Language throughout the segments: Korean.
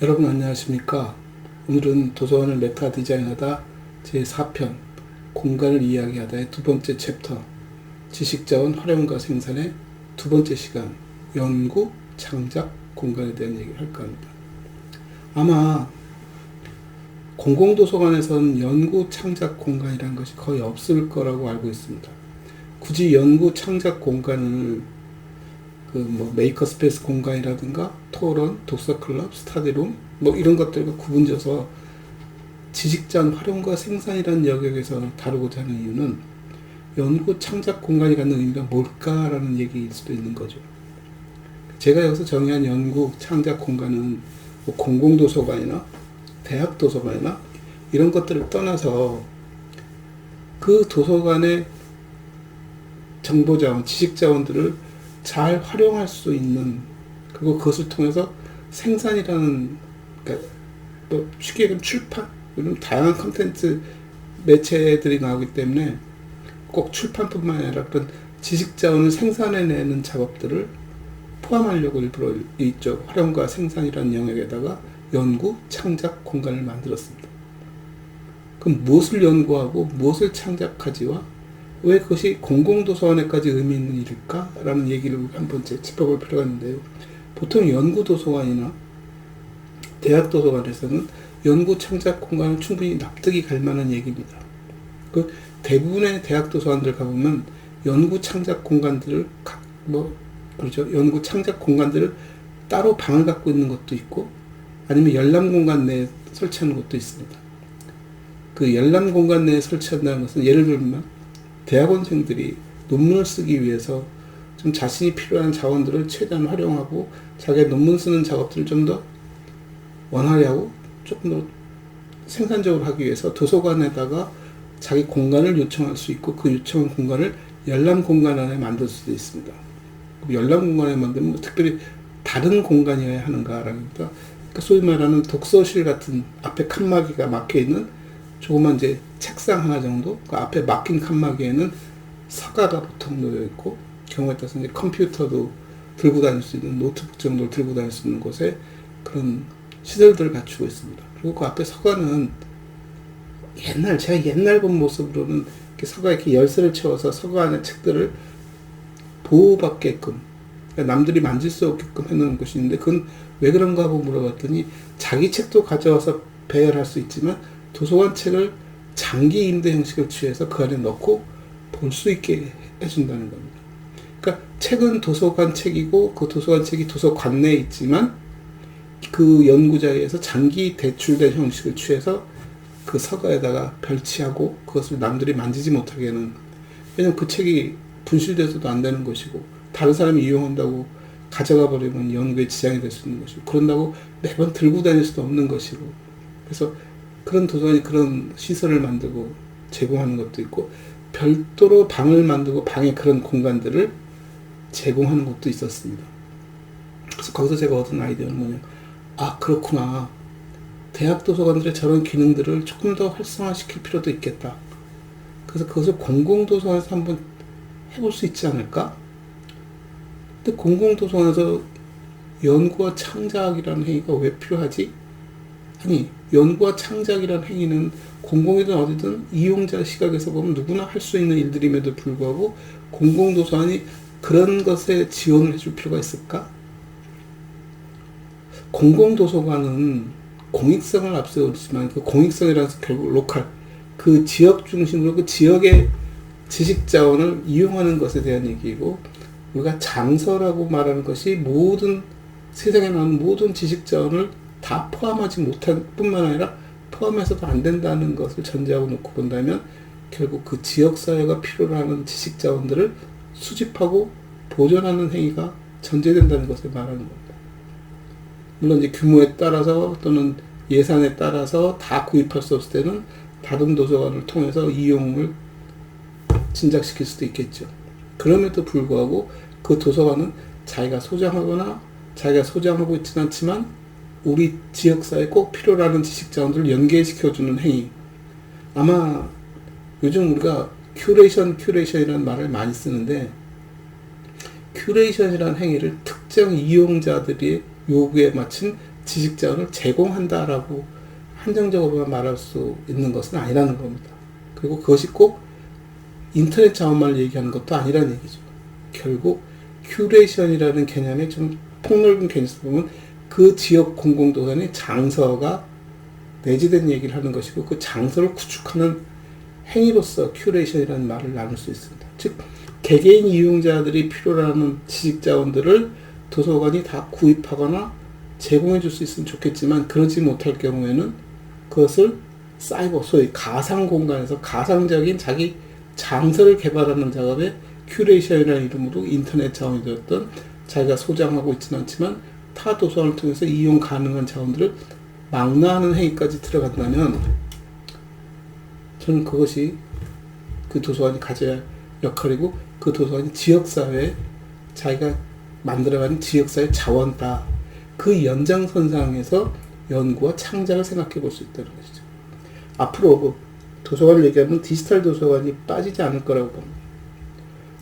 여러분 안녕하십니까? 오늘은 도서관을 메타 디자인하다 제4편 공간을 이야기하다의 두 번째 챕터 지식자원 활용과 생산의 두 번째 시간 연구, 창작, 공간에 대한 얘기를 할까 합니다. 아마 공공도서관에서는 연구, 창작 공간이라는 것이 거의 없을 거라고 알고 있습니다. 굳이 연구, 창작 공간을 메이커 스페이스 공간이라든가 토론, 독서클럽, 스터디룸 이런 것들과 구분져서 지식자원 활용과 생산이라는 영역에서 다루고자 하는 이유는 연구 창작 공간이 갖는 의미가 뭘까라는 얘기일 수도 있는 거죠. 제가 여기서 정의한 연구 창작 공간은 공공도서관이나 대학 도서관이나 이런 것들을 떠나서 그 도서관의 정보자원, 지식자원들을 잘 활용할 수 있는, 그리고 그것을 통해서 생산이라는, 그러니까 쉽게 얘기하면 출판, 이런 다양한 컨텐츠 매체들이 나오기 때문에 꼭 출판뿐만 아니라 그런 지식자원을 생산해내는 작업들을 포함하려고 일부러 이쪽 활용과 생산이라는 영역에다가 연구, 창작 공간을 만들었습니다. 그럼 무엇을 연구하고 무엇을 창작하지와 왜 그것이 공공도서관에까지 의미 있는 일일까? 라는 얘기를 한 번째 짚어볼 필요가 있는데요. 보통 연구도서관이나 대학도서관에서는 연구 창작 공간은 충분히 납득이 갈 만한 얘기입니다. 그 대부분의 대학도서관들 가보면 연구 창작 공간들을 그렇죠. 연구 창작 공간들을 따로 방을 갖고 있는 것도 있고 아니면 열람 공간 내에 설치하는 것도 있습니다. 그 열람 공간 내에 설치한다는 것은 예를 들면 대학원생들이 논문을 쓰기 위해서 좀 자신이 필요한 자원들을 최대한 활용하고 자기가 논문 쓰는 작업들을 좀 더 원활히 하고 조금 더 생산적으로 하기 위해서 도서관에다가 자기 공간을 요청할 수 있고 그 요청한 공간을 열람 공간 안에 만들 수도 있습니다. 열람 공간에 만들면 특별히 다른 공간이어야 하는가라는 거다. 그러니까 소위 말하는 독서실 같은 앞에 칸막이가 막혀있는 조그만 이제 책상 하나 정도, 그 앞에 막힌 칸막이에는 서가가 보통 놓여있고, 경우에 따라서 이제 컴퓨터도 들고 다닐 수 있는 노트북 정도를 들고 다닐 수 있는 곳에 그런 시설들을 갖추고 있습니다. 그리고 그 앞에 서가는 제가 옛날 본 모습으로는 이렇게 서가에 이렇게 열쇠를 채워서 서가 안에 책들을 보호받게끔, 그러니까 남들이 만질 수 없게끔 해놓은 곳이 있는데, 그건 왜 그런가 하고 물어봤더니 자기 책도 가져와서 배열할 수 있지만 도서관 책을 장기 임대 형식을 취해서 그 안에 넣고 볼 수 있게 해준다는 겁니다. 그러니까 책은 도서관 책이고 그 도서관 책이 도서관 내에 있지만 그 연구자에서 장기 대출된 형식을 취해서 그 서가에다가 배치하고 그것을 남들이 만지지 못하게 하는, 왜냐면 그 책이 분실돼서도 안 되는 것이고 다른 사람이 이용한다고 가져가 버리면 연구에 지장이 될 수 있는 것이고 그런다고 매번 들고 다닐 수도 없는 것이고, 그래서 그런 도서관이 그런 시설을 만들고 제공하는 것도 있고 별도로 방을 만들고 방에 그런 공간들을 제공하는 것도 있었습니다. 그래서 거기서 제가 얻은 아이디어는 뭐냐, 그렇구나, 대학 도서관들의 저런 기능들을 조금 더 활성화시킬 필요도 있겠다. 그래서 그것을 공공도서관에서 한번 해볼 수 있지 않을까? 근데 공공도서관에서 연구와 창작이라는 행위가 왜 필요하지? 아니, 연구와 창작이라는 행위는 공공이든 어디든 이용자 시각에서 보면 누구나 할 수 있는 일들임에도 불구하고 공공도서관이 그런 것에 지원을 해줄 필요가 있을까? 공공도서관은 공익성을 앞세우지만 그 공익성이라는 것은 결국 로컬, 그 지역 중심으로 그 지역의 지식자원을 이용하는 것에 대한 얘기이고, 우리가 장서라고 말하는 것이 모든 세상에 나오는 모든 지식자원을 다 포함하지 못한 뿐만 아니라 포함해서도 안 된다는 것을 전제하고 놓고 본다면 결국 그 지역사회가 필요로 하는 지식자원들을 수집하고 보존하는 행위가 전제된다는 것을 말하는 겁니다. 물론 이제 규모에 따라서 또는 예산에 따라서 다 구입할 수 없을 때는 다른 도서관을 통해서 이용을 진작시킬 수도 있겠죠. 그럼에도 불구하고 그 도서관은 자기가 소장하거나 자기가 소장하고 있지는 않지만 우리 지역사회에 꼭 필요로 하는 지식자원들을 연계시켜주는 행위. 아마 요즘 우리가 큐레이션이라는 말을 많이 쓰는데, 큐레이션이라는 행위를 특정 이용자들의 요구에 맞춘 지식 자원을 제공한다라고 한정적으로만 말할 수 있는 것은 아니라는 겁니다. 그리고 그것이 꼭 인터넷 자원만을 얘기하는 것도 아니라는 얘기죠. 결국 큐레이션이라는 개념의 좀 폭넓은 개념에서 보면 그 지역 공공도서관의 장서가 내재된 얘기를 하는 것이고, 그 장서를 구축하는 행위로서 큐레이션이라는 말을 나눌 수 있습니다. 즉 개개인 이용자들이 필요로 하는 지식자원들을 도서관이 다 구입하거나 제공해 줄 수 있으면 좋겠지만, 그러지 못할 경우에는 그것을 사이버, 소위 가상 공간에서 가상적인 자기 장서를 개발하는 작업에 큐레이션이라는 이름으로 인터넷 자원이 되었던, 자기가 소장하고 있지는 않지만 타 도서관을 통해서 이용 가능한 자원들을 망라하는 행위까지 들어간다면, 저는 그것이 그 도서관이 가져야 할 역할이고, 그 도서관이 지역사회에 자기가 만들어가는 지역사회 자원이다. 그 연장선상에서 연구와 창작을 생각해 볼 수 있다는 것이죠. 앞으로 도서관을 얘기하면 디지털 도서관이 빠지지 않을 거라고 봅니다.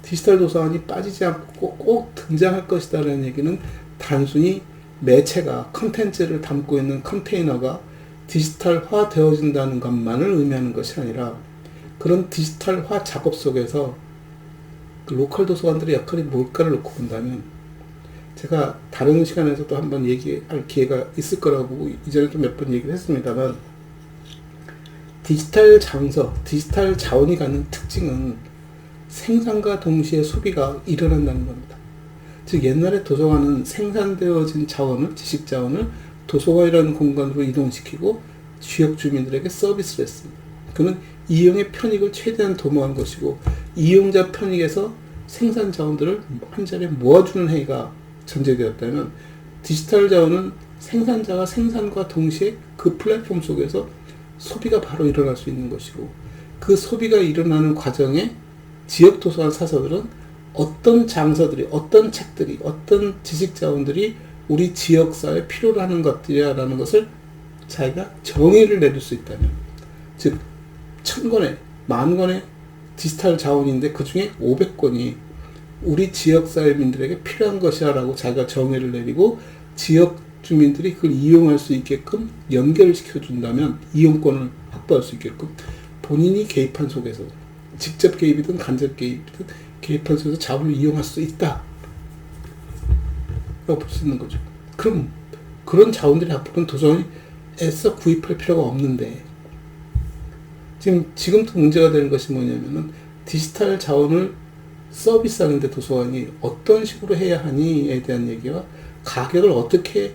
디지털 도서관이 빠지지 않고 꼭 등장할 것이다라는 얘기는 단순히 매체가 컨텐츠를 담고 있는 컨테이너가 디지털화 되어진다는 것만을 의미하는 것이 아니라, 그런 디지털화 작업 속에서 그 로컬 도서관들의 역할이 뭘까를 놓고 본다면, 제가 다른 시간에서도 한번 얘기할 기회가 있을 거라고 보고 이전에도 몇 번 얘기를 했습니다만, 디지털 장서, 디지털 자원이 갖는 특징은 생산과 동시에 소비가 일어난다는 겁니다. 즉 옛날에 도서관은 생산되어진 자원을, 지식 자원을 도서관이라는 공간으로 이동시키고 지역 주민들에게 서비스를 했습니다. 그는 이용의 편익을 최대한 도모한 것이고, 이용자 편익에서 생산 자원들을 한 자리에 모아주는 행위가 전제되었다면, 디지털 자원은 생산자가 생산과 동시에 그 플랫폼 속에서 소비가 바로 일어날 수 있는 것이고, 그 소비가 일어나는 과정에 지역 도서관 사서들은 어떤 장서들이, 어떤 책들이, 어떤 지식 자원들이 우리 지역사회에 필요로 하는 것들이야라는 것을 자기가 정의를 내릴 수 있다면, 즉 1000권의, 10,000권의 디지털 자원인데 그 중에 500권이 우리 지역사회민들에게 필요한 것이야 라고 자기가 정의를 내리고 지역 주민들이 그걸 이용할 수 있게끔 연결을 시켜준다면, 이용권을 확보할 수 있게끔 본인이 개입한 속에서, 직접 개입이든 간접 개입이든 개입한 속에서 자원을 이용할 수 있다 라고 볼 수 있는 거죠. 그럼 그런 자원들이 앞으로는 도서관이 애써 구입할 필요가 없는데, 지금도 문제가 되는 것이 뭐냐면은, 디지털 자원을 서비스하는데 도서관이 어떤 식으로 해야 하니에 대한 얘기와, 가격을 어떻게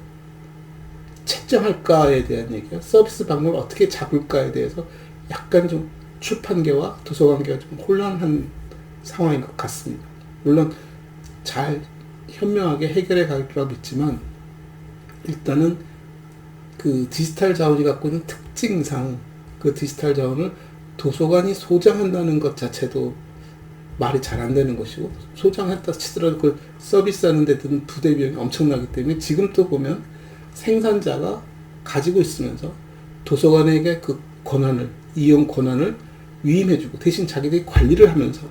책정할까에 대한 얘기와, 서비스 방법을 어떻게 잡을까에 대해서 약간 좀 출판계와 도서관계가 좀 혼란한 상황인 것 같습니다. 물론 잘 현명하게 해결해 갈 거라고 믿지만, 일단은 그 디지털 자원이 갖고 있는 특징상 그 디지털 자원을 도서관이 소장한다는 것 자체도 말이 잘 안 되는 것이고, 소장했다 치더라도 그 서비스하는 데 드는 부대 비용이 엄청나기 때문에, 지금도 보면 생산자가 가지고 있으면서 도서관에게 그 권한을, 이용 권한을 위임해주고 대신 자기들이 관리를 하면서,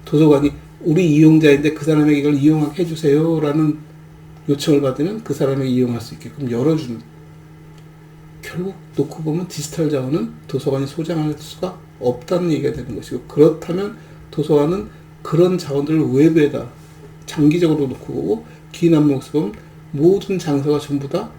도서관이 우리 이용자인데 그 사람에게 이걸 이용하게 해주세요 라는 요청을 받으면 그 사람에게 이용할 수 있게끔 열어주는, 결국 놓고 보면 디지털 자원은 도서관이 소장할 수가 없다는 얘기가 되는 것이고, 그렇다면 도서관은 그런 자원들을 외부에다 장기적으로 놓고 보고, 긴 안목에서 보면 모든 장소가 전부 다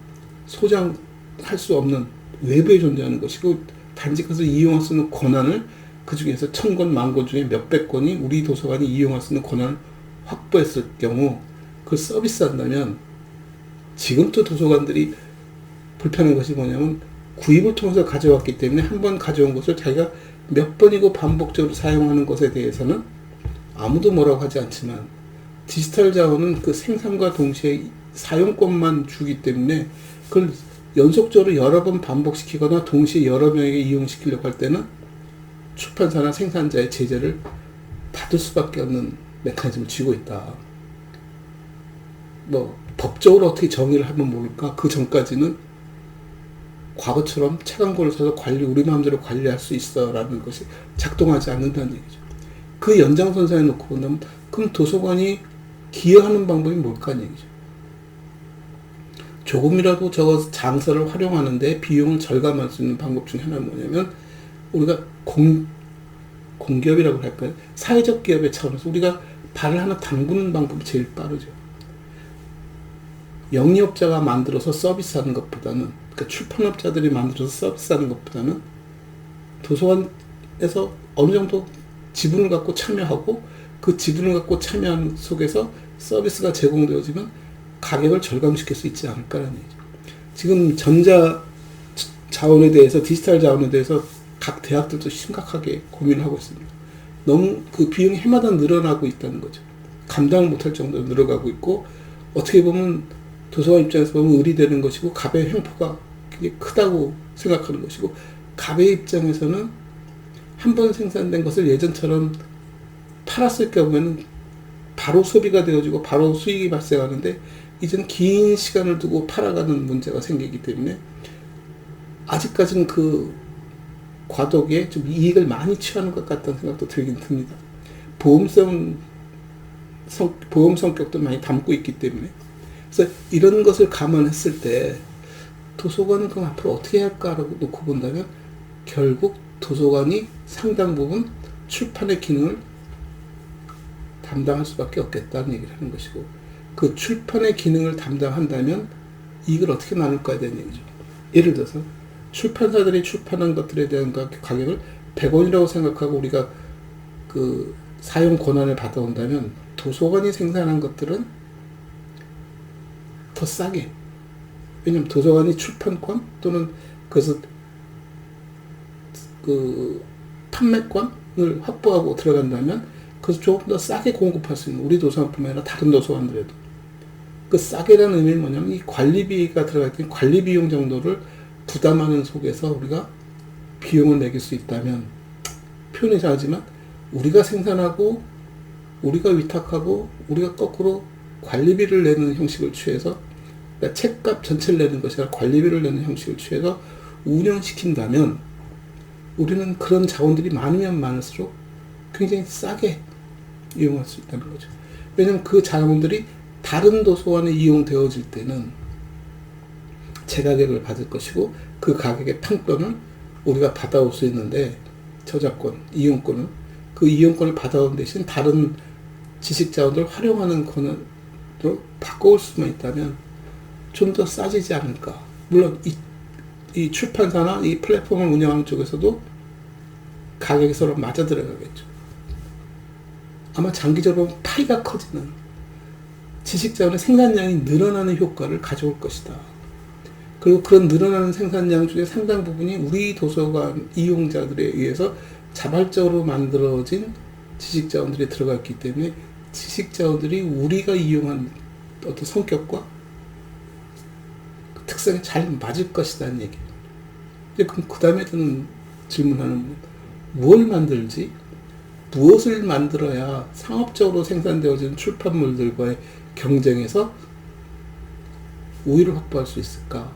소장할 수 없는 외부에 존재하는 것이고, 단지 그것을 이용할 수 있는 권한을 그 중에서 1000권, 10,000권 중에 몇백 권이 우리 도서관이 이용할 수 있는 권한을 확보했을 경우 그걸 서비스한다면, 지금도 도서관들이 불편한 것이 뭐냐면, 구입을 통해서 가져왔기 때문에 한 번 가져온 것을 자기가 몇 번이고 반복적으로 사용하는 것에 대해서는 아무도 뭐라고 하지 않지만, 디지털 자원은 그 생산과 동시에 사용권만 주기 때문에 그걸 연속적으로 여러 번 반복시키거나 동시에 여러 명에게 이용시키려고 할 때는 출판사나 생산자의 제재를 받을 수밖에 없는 메커니즘을 쥐고 있다. 뭐 법적으로 어떻게 정의를 하면 모를까? 그 전까지는 과거처럼 책 한 권을 사서 우리 마음대로 관리할 수 있어 라는 것이 작동하지 않는다는 얘기죠. 그 연장선상에 놓고 본다면, 그럼 도서관이 기여하는 방법이 뭘까 하는 얘기죠. 조금이라도 저 장소를 활용하는데 비용을 절감할 수 있는 방법 중에 하나는 뭐냐면 우리가 공기업이라고 할까요? 사회적 기업의 차원에서 우리가 발을 하나 담그는 방법이 제일 빠르죠. 영리업자가 만들어서 서비스하는 것보다는, 그러니까 출판업자들이 만들어서 서비스하는 것보다는 도서관에서 어느 정도 지분을 갖고 참여하고 그 지분을 갖고 참여하는 속에서 서비스가 제공되어지면 가격을 절감시킬 수 있지 않을까라는 얘기죠. 지금 전자 자원에 대해서, 디지털 자원에 대해서 각 대학들도 심각하게 고민을 하고 있습니다. 너무 그 비용이 해마다 늘어나고 있다는 거죠. 감당을 못할 정도로 늘어가고 있고, 어떻게 보면 도서관 입장에서 보면 의리되는 것이고 갑의 횡포가 굉장히 크다고 생각하는 것이고, 갑의 입장에서는 한 번 생산된 것을 예전처럼 팔았을 경우에는 바로 소비가 되어지고 바로 수익이 발생하는데, 이제는 긴 시간을 두고 팔아가는 문제가 생기기 때문에 아직까지는 그 과도기에 좀 이익을 많이 취하는 것 같다는 생각도 들긴 듭니다. 보험 성격도 많이 담고 있기 때문에. 그래서 이런 것을 감안했을 때 도서관은 그럼 앞으로 어떻게 할까라고 놓고 본다면 결국 도서관이 상당 부분 출판의 기능을 담당할 수밖에 없겠다는 얘기를 하는 것이고, 그 출판의 기능을 담당한다면 이익을 어떻게 나눌까에 대한 얘기죠. 예를 들어서 출판사들이 출판한 것들에 대한 가격을 100원이라고 생각하고 우리가 그 사용 권한을 받아온다면 도서관이 생산한 것들은 더 싸게, 왜냐면 도서관이 출판권 또는 그래서 그 판매권을 확보하고 들어간다면 그래서 조금 더 싸게 공급할 수 있는, 우리 도서관뿐만 아니라 다른 도서관들에도 그 싸게라는 의미는 뭐냐면 이 관리비가 들어갈 때 관리 비용 정도를 부담하는 속에서 우리가 비용을 매길 수 있다면, 표현이 잘하지만 우리가 생산하고 우리가 위탁하고 우리가 거꾸로 관리비를 내는 형식을 취해서, 그러니까 책값 전체를 내는 것이 아니라 관리비를 내는 형식을 취해서 운영시킨다면 우리는 그런 자원들이 많으면 많을수록 굉장히 싸게 이용할 수 있다는 거죠. 왜냐하면 그 자원들이 다른 도서관에 이용되어질 때는 제가격을 받을 것이고 그 가격의 판권을 우리가 받아올 수 있는데, 저작권, 이용권을, 그 이용권을 받아온 대신 다른 지식자원을 활용하는 권으로 바꿔올 수만 있다면 좀 더 싸지지 않을까. 물론 이 출판사나 이 플랫폼을 운영하는 쪽에서도 가격이 서로 맞아 들어가겠죠. 아마 장기적으로 파이가 커지는, 지식자원의 생산량이 늘어나는 효과를 가져올 것이다. 그리고 그런 늘어나는 생산량 중에 상당 부분이 우리 도서관 이용자들에 의해서 자발적으로 만들어진 지식자원들이 들어갔기 때문에 지식자원들이 우리가 이용한 어떤 성격과 특성에 잘 맞을 것이라는 얘기예요. 이제 그럼 그 다음에 드는 질문하는, 뭘 만들지? 무엇을 만들어야 상업적으로 생산되어진 출판물들과의 경쟁에서 우위를 확보할 수 있을까?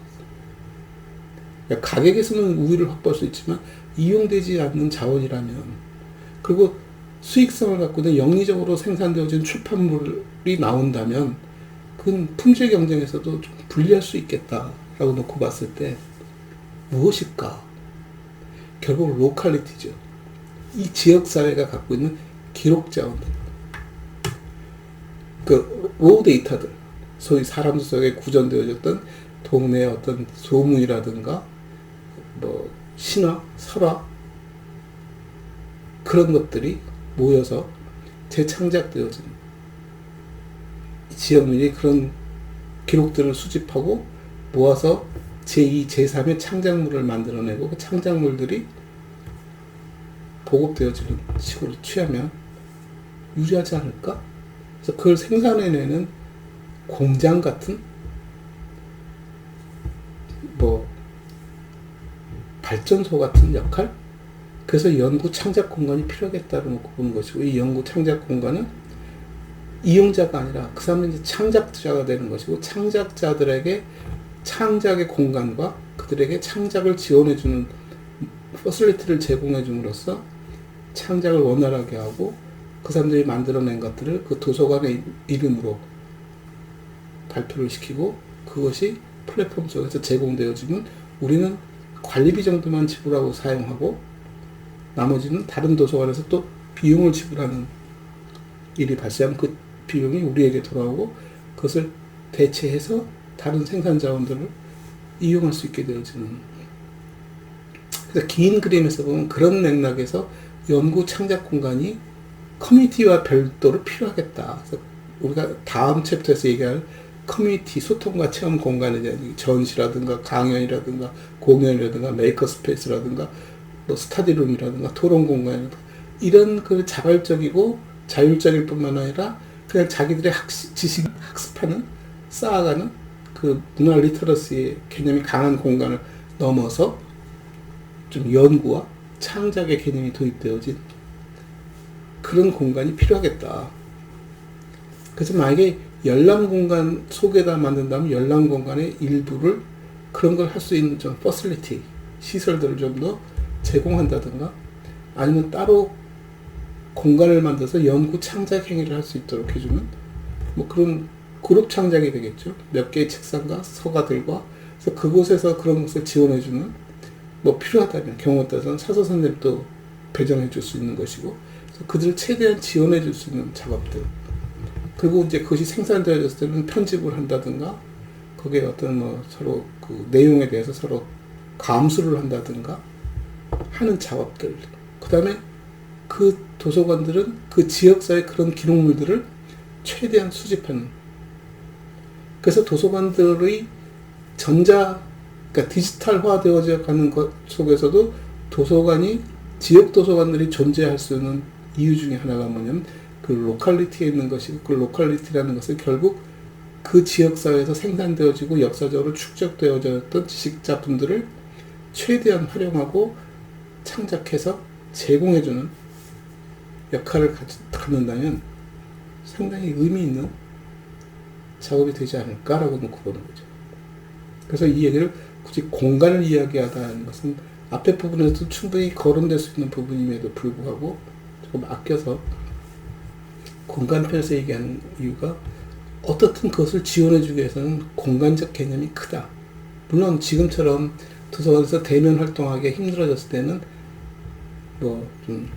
그러니까 가격에서는 우위를 확보할 수 있지만 이용되지 않는 자원이라면, 그리고 수익성을 갖고 있는 영리적으로 생산되어진 출판물이 나온다면 그건 품질 경쟁에서도 좀 불리할 수 있겠다라고 놓고 봤을 때 무엇일까? 결국 로컬리티죠. 이 지역사회가 갖고 있는 기록 자원들, 그 로우 데이터들, 소위 사람들 속에 구전되어졌던 동네의 어떤 소문이라든가 뭐 신화, 설화, 그런 것들이 모여서 재창작되어진, 지역민이 그런 기록들을 수집하고 모아서 제2, 제3의 창작물을 만들어내고 그 창작물들이 보급되어지는 식으로 취하면 유리하지 않을까? 그래서 그걸 생산해내는 공장 같은 뭐 발전소 같은 역할? 그래서 연구 창작 공간이 필요하겠다고 놓고 보는 것이고, 이 연구 창작 공간은 이용자가 아니라 그 사람은 이제 창작자가 되는 것이고, 창작자들에게 창작의 공간과 그들에게 창작을 지원해주는 퍼실리티를 제공해줌으로써 창작을 원활하게 하고 그 사람들이 만들어낸 것들을 그 도서관의 이름으로 발표를 시키고 그것이 플랫폼 속에서 제공되어지면 우리는 관리비 정도만 지불하고 사용하고 나머지는 다른 도서관에서 또 비용을 지불하는 일이 발생하면 그 비용이 우리에게 돌아오고 그것을 대체해서 다른 생산 자원들을 이용할 수 있게 되어지는. 그래서 긴 그림에서 보면 그런 맥락에서 연구 창작 공간이 커뮤니티와 별도로 필요하겠다. 그래서 우리가 다음 챕터에서 얘기할 커뮤니티 소통과 체험 공간에 대한 전시라든가 강연이라든가 공연이라든가 메이커 스페이스라든가 뭐 스터디룸이라든가 토론 공간이라든가 이런 그 자발적이고 자율적일 뿐만 아니라 그냥 자기들의 지식 학습하는 쌓아가는 그 문화 리터러시의 개념이 강한 공간을 넘어서 좀 연구와 창작의 개념이 도입되어진 그런 공간이 필요하겠다. 그래서 만약에 열람 공간 속에다 만든다면 열람 공간의 일부를 그런 걸 할 수 있는 좀 퍼실리티 시설들을 좀 더 제공한다든가 아니면 따로 공간을 만들어서 연구 창작 행위를 할 수 있도록 해주는 뭐 그런 그룹 창작이 되겠죠. 몇 개의 책상과 서가들과 그래서 그곳에서 그런 것을 지원해주는 뭐 필요하다면 경우에 따라서는 사서 선생님도 배정해 줄 수 있는 것이고 그래서 그들을 최대한 지원해 줄 수 있는 작업들 그리고 이제 그것이 생산되어졌을 때는 편집을 한다든가 거기에 어떤 뭐 서로 그 내용에 대해서 서로 감수를 한다든가 하는 작업들 그 다음에 그 도서관들은 그 지역사회 그런 기록물들을 최대한 수집하는 그래서 도서관들의 그러니까 디지털화 되어져 가는 것 속에서도 도서관이 지역 도서관들이 존재할 수 있는 이유 중에 하나가 뭐냐면 그 로컬리티에 있는 것이고 그 로컬리티라는 것은 결국 그 지역사회에서 생산되어지고 역사적으로 축적되어졌던 지식자분들을 최대한 활용하고 창작해서 제공해주는 역할을 갖는다면 상당히 의미 있는 작업이 되지 않을까라고 놓고 보는 거죠. 그래서 이 얘기를 굳이 공간을 이야기하다는 것은 앞에 부분에서도 충분히 거론될 수 있는 부분임에도 불구하고 조금 아껴서 공간 편에서 얘기하는 이유가 어떻든 그것을 지원해주기 위해서는 공간적 개념이 크다. 물론 지금처럼 도서관에서 대면 활동하기 힘들어졌을 때는 뭐 좀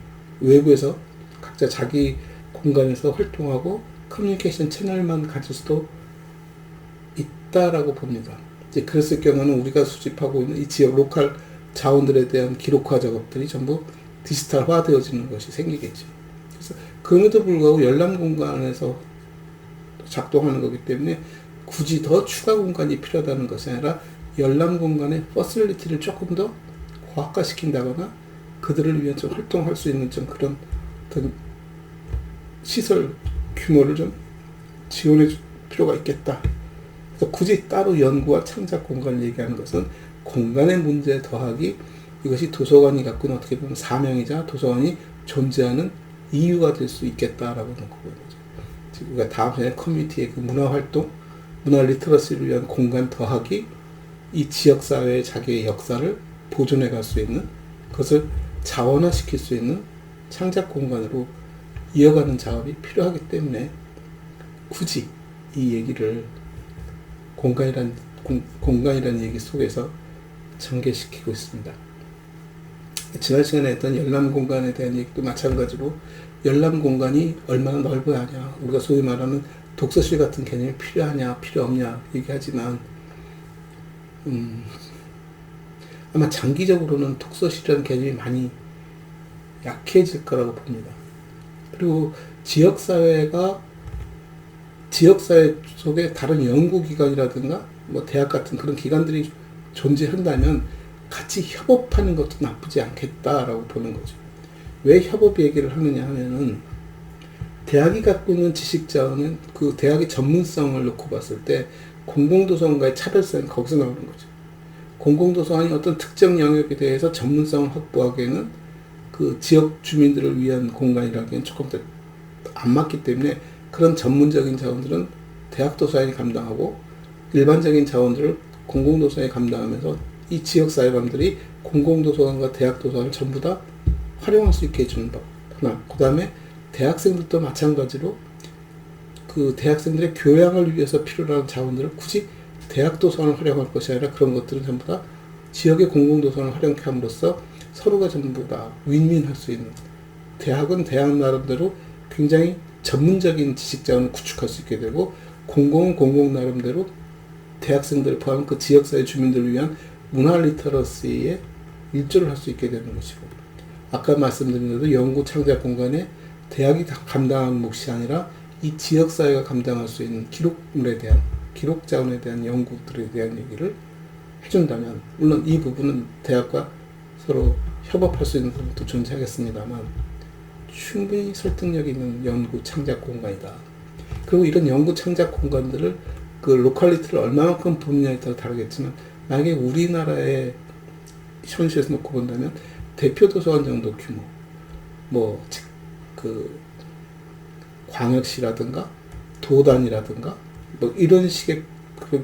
외부에서 각자 자기 공간에서 활동하고 커뮤니케이션 채널만 가질 수도 있다라고 봅니다. 이제 그랬을 경우는 우리가 수집하고 있는 이 지역 로컬 자원들에 대한 기록화 작업들이 전부 디지털화 되어지는 것이 생기겠죠. 그래서 그럼에도 불구하고 열람 공간에서 작동하는 거기 때문에 굳이 더 추가 공간이 필요하다는 것이 아니라 열람 공간의 퍼실리티를 조금 더 고학화시킨다거나 그들을 위한 좀 활동할 수 있는 좀 그런 어떤 시설 규모를 좀 지원해 줄 필요가 있겠다. 그래서 굳이 따로 연구와 창작 공간을 얘기하는 것은 공간의 문제에 더하기 이것이 도서관이 갖고 있는 어떻게 보면 사명이자 도서관이 존재하는 이유가 될 수 있겠다라고 놓고 보는 거죠. 우리가 다음 시간에 커뮤니티의 그 문화활동, 문화 리터러시를 위한 공간 더하기 이 지역사회의 자기의 역사를 보존해 갈 수 있는 그것을 자원화시킬 수 있는 창작 공간으로 이어가는 작업이 필요하기 때문에 굳이 이 얘기를 공간이라는 얘기 속에서 전개시키고 있습니다. 지난 시간에 했던 열람 공간에 대한 얘기도 마찬가지로 열람 공간이 얼마나 넓어야 하냐 우리가 소위 말하는 독서실 같은 개념이 필요하냐 필요 없냐 얘기하지만 아마 장기적으로는 독서실이라는 개념이 많이 약해질 거라고 봅니다. 그리고 지역사회 속에 다른 연구기관이라든가 뭐 대학 같은 그런 기관들이 존재한다면 같이 협업하는 것도 나쁘지 않겠다라고 보는 거죠. 왜 협업 얘기를 하느냐 하면은 대학이 갖고 있는 지식자원은 그 대학의 전문성을 놓고 봤을 때 공공도서관과의 차별성이 거기서 나오는 거죠. 공공도서관이 어떤 특정 영역에 대해서 전문성을 확보하기에는 그 지역 주민들을 위한 공간이라기엔 조금 더 안 맞기 때문에 그런 전문적인 자원들은 대학도서관이 감당하고 일반적인 자원들을 공공도서관이 감당하면서 이 지역사회감들이 공공도서관과 대학도서관을 전부 다 활용할 수 있게 해주는 법 하나. 그 다음에 대학생들도 마찬가지로 그 대학생들의 교양을 위해서 필요로 하는 자원들을 굳이 대학 도서관을 활용할 것이 아니라 그런 것들은 전부 다 지역의 공공도서관을 활용케 함으로써 서로가 전부 다 윈윈할 수 있는, 대학은 대학 나름대로 굉장히 전문적인 지식 자원을 구축할 수 있게 되고, 공공은 공공 나름대로 대학생들을 포함한 그 지역사회 주민들을 위한 문화 리터러시에 일조를 할 수 있게 되는 것이고, 아까 말씀드린 대로 연구 창작 공간에 대학이 감당하는 몫이 아니라 이 지역사회가 감당할 수 있는 기록물에 대한, 기록 자원에 대한 연구들에 대한 얘기를 해준다면, 물론 이 부분은 대학과 서로 협업할 수 있는 부분도 존재하겠습니다만 충분히 설득력 있는 연구 창작 공간이다. 그리고 이런 연구 창작 공간들을 그 로컬리티를 얼마만큼 보느냐에 따라 다르겠지만, 만약에 우리나라의 현실에서 놓고 본다면 대표 도서관 정도 규모, 뭐 그 광역시라든가 도단이라든가 뭐 이런 식의 그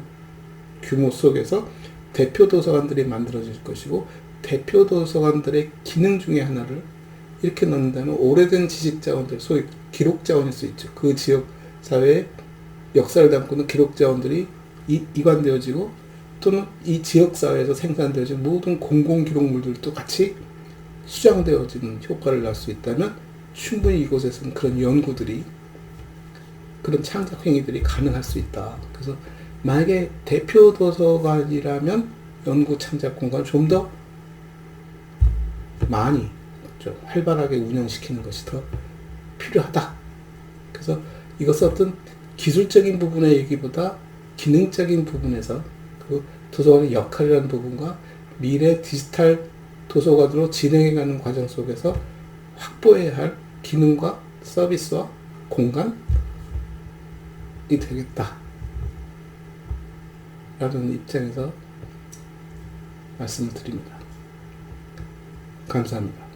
규모 속에서 대표 도서관들이 만들어질 것이고, 대표 도서관들의 기능 중에 하나를 이렇게 넣는다면 오래된 지식 자원들, 소위 기록 자원일 수 있죠. 그 지역 사회의 역사를 담고는 기록 자원들이 이관되어지고, 또는 이 지역 사회에서 생산되어진 모든 공공 기록물들도 같이 수장되어지는 효과를 낼 수 있다면 충분히 이곳에서는 그런 연구들이, 그런 창작 행위들이 가능할 수 있다. 그래서 만약에 대표 도서관이라면 연구 창작 공간을 좀 더 많이 좀 활발하게 운영시키는 것이 더 필요하다. 그래서 이것은 어떤 기술적인 부분의 얘기보다 기능적인 부분에서 그 도서관의 역할이라는 부분과 미래 디지털 도서관으로 진행해가는 과정 속에서 확보해야 할 기능과 서비스와 공간이 되겠다 라는 입장에서 말씀을 드립니다. 감사합니다.